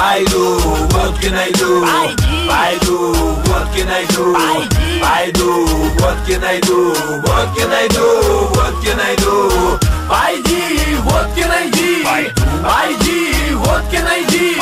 Пойду, водки найду. Пойду, водки найду. Пойду, водки найду. Водки найду, водки найду. Пойди, водки найди. Пойди, водки найди.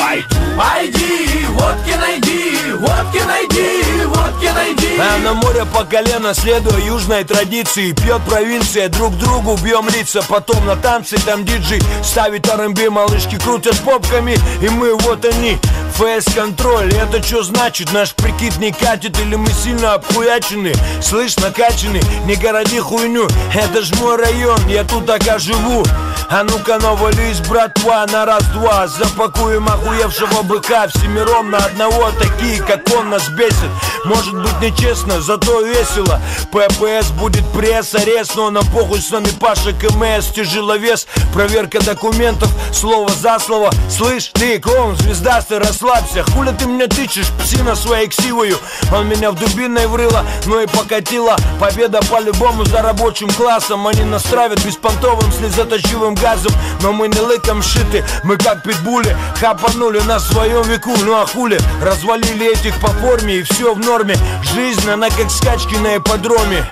Пойди, водки найди. Водки найди, водки найди. А на море по колено, следуя южной традиции. Пьет провинция, друг другу бьем лица. Потом на танцы, там диджей ставит R&B. Малышки крутят попками, и мы вот они. ФС-контроль, это что значит? Наш прикид не катит или мы сильно обхуячены? Слышь, накачаны, не городи хуйню. Это ж мой район, я тут так живу. А ну-ка навались, братва, на раз-два. Запакуем охуевшего быка всемиром на одного. Такие, как он, нас бесит. Может быть нечестно, зато весело. ППС будет пресс, арест. Но нам похуй, с нами Паша КМС. Тяжеловес, проверка документов. Слово за слово. Слышь, ты клоун, звездастый, расслабься. Хуля ты меня тычешь, псина своей ксивою. Он меня в дубиной врыло, ну и покатила. Победа по-любому за рабочим классом. Они нас травят беспонтовым слезоточивым газом. Но мы не лыком шиты, мы как питбули. Хапанули на своем веку, ну а хули. Развалили этих по форме и все в норме. Жизнь, она как скачки на ипподроме.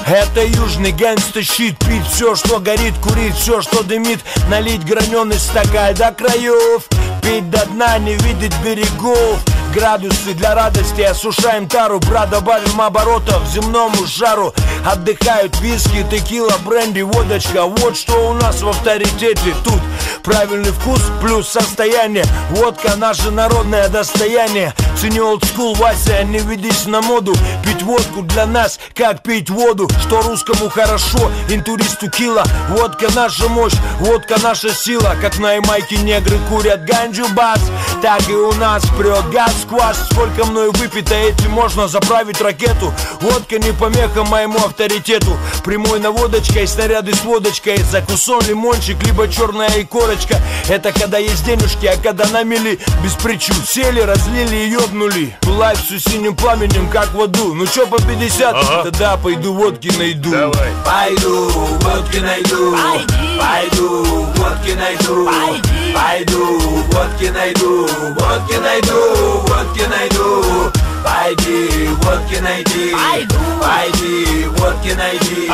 Это южный гангста-щит. Пить все, что горит, курить все, что дымит. Налить граненый стакан до краев. Пить до дна, не видеть берегов. Градусы для радости, осушаем тару. Брат, добавим оборотов земному жару. Отдыхают виски, текила, бренди, водочка. Вот что у нас в авторитете. Тут правильный вкус плюс состояние. Водка наше народное достояние. Цени олдскул, Вася, не ведись на моду. Пить водку для нас, как пить воду. Что русскому хорошо, интуристу кило. Водка наша мощь, водка наша сила. Как на Ямайке негры курят ганджу бас, так и у нас прет газ сквозь. Сколько мною выпито, этим можно заправить ракету. Водка не помеха моему авторитету. Прямой наводочкой, снаряды с водочкой. Закусон, лимончик, либо черная икорочка. Это когда есть денежки, а когда на мели без причин сели, разлили и ёбнули. Лайф с синим пламенем, как в аду. Ну чё по 50? Ага. Тогда пойду водки найду. Давай. Пойду, водки найду. Пойду, водки найду. Пойду, водки найду. Водки найду, водки найду. Пойди, водки найди. Пойди, водки найди.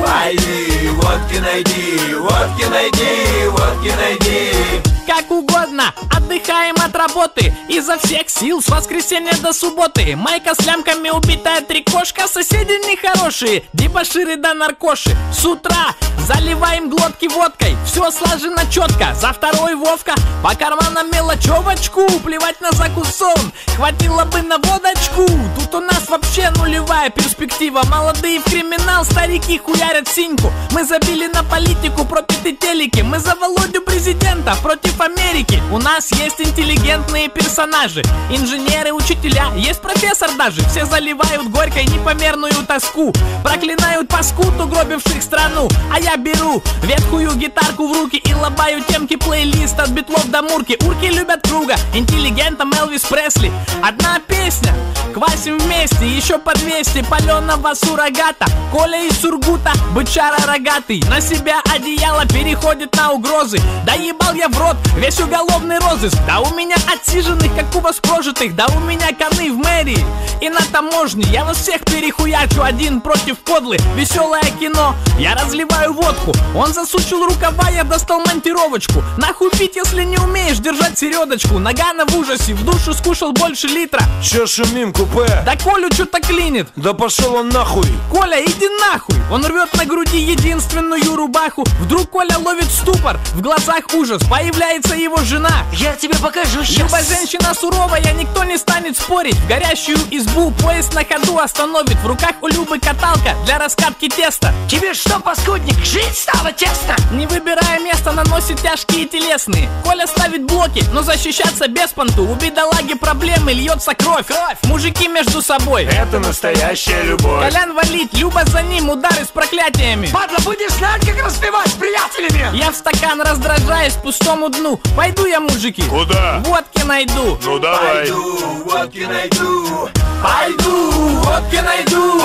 Пойди, водки найди. Водки найди, водки найди. Как угодно, отдыхаем от работы изо всех сил с воскресенья до субботы. Майка с лямками, убитая трикошка. Соседи нехорошие, дебоширы да наркоши. С утра заливаем глотки водкой. Все слажено четко, за второй Вовка. По карманам мелочевочку, плевать на закусон. Хватило бы на водочку. Тут у нас вообще нулевая перспектива. Молодые в криминал, старики хуярят синьку. Мы забили на политику, пропиты телеки. Мы за Володю президента, против Америки. У нас есть интеллигентные персонажи. Инженеры, учителя, есть профессор даже. Все заливают горькой непомерную тоску. Проклинают паскуд, угробивших страну. А я беру ветхую гитарку в руки и лобаю темки плейлист от битлов до мурки. Урки любят круга, интеллигентом Элвис Пресли. Одна песня, квасим вместе, еще по 200 паленого суррогата. Коля из Сургута, бычара рогатый. На себя одеяло переходит на угрозы. Да ебал я в рот весь уголовный розыск. Да у меня отсиженных, как у вас прожитых. Да у меня коны в мэрии и на таможне. Я вас всех перехуячу, один против кодлы. Веселое кино, я разливаю водку. Он засучил рукава, я достал монтировочку. Нахуй пить, если не умеешь держать середочку. Нагана в ужасе, в душу скушал больше литра. Че шумим, купе? Да Колю что-то клинит. Да пошел он нахуй. Коля, иди нахуй. Он рвет на груди единственную рубаху. Вдруг Коля ловит ступор, в глазах ужас. Появляется его жена. Я тебе покажу сейчас. Люба женщина суровая, никто не станет спорить. В горящую избу поезд на ходу остановит. В руках у Любы каталка для раскатки теста. Тебе что, паскудник, жить стало тесно? Не выбирая место, наносит тяжкие телесные. Коля ставит блоки, но защищаться без понту. У бедолаги проблемы, льется кровь. Мужики между собой. Это настоящая любовь. Колян валит, Люба за ним, удары с проклятиями. Падла, будешь знать, как распевать с приятелями. Я в стакан раздражаюсь пустому дну. Пойду я, мужики. Куда? Водки найду. Ну давай. Пойду, водки найду. Пойду, водки найду.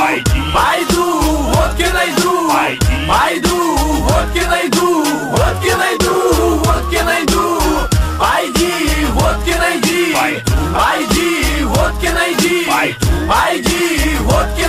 Пойду, водки найду. Пойду, водки найду. Водки найду, водки найду. Пойди, водки найду. пойди, водки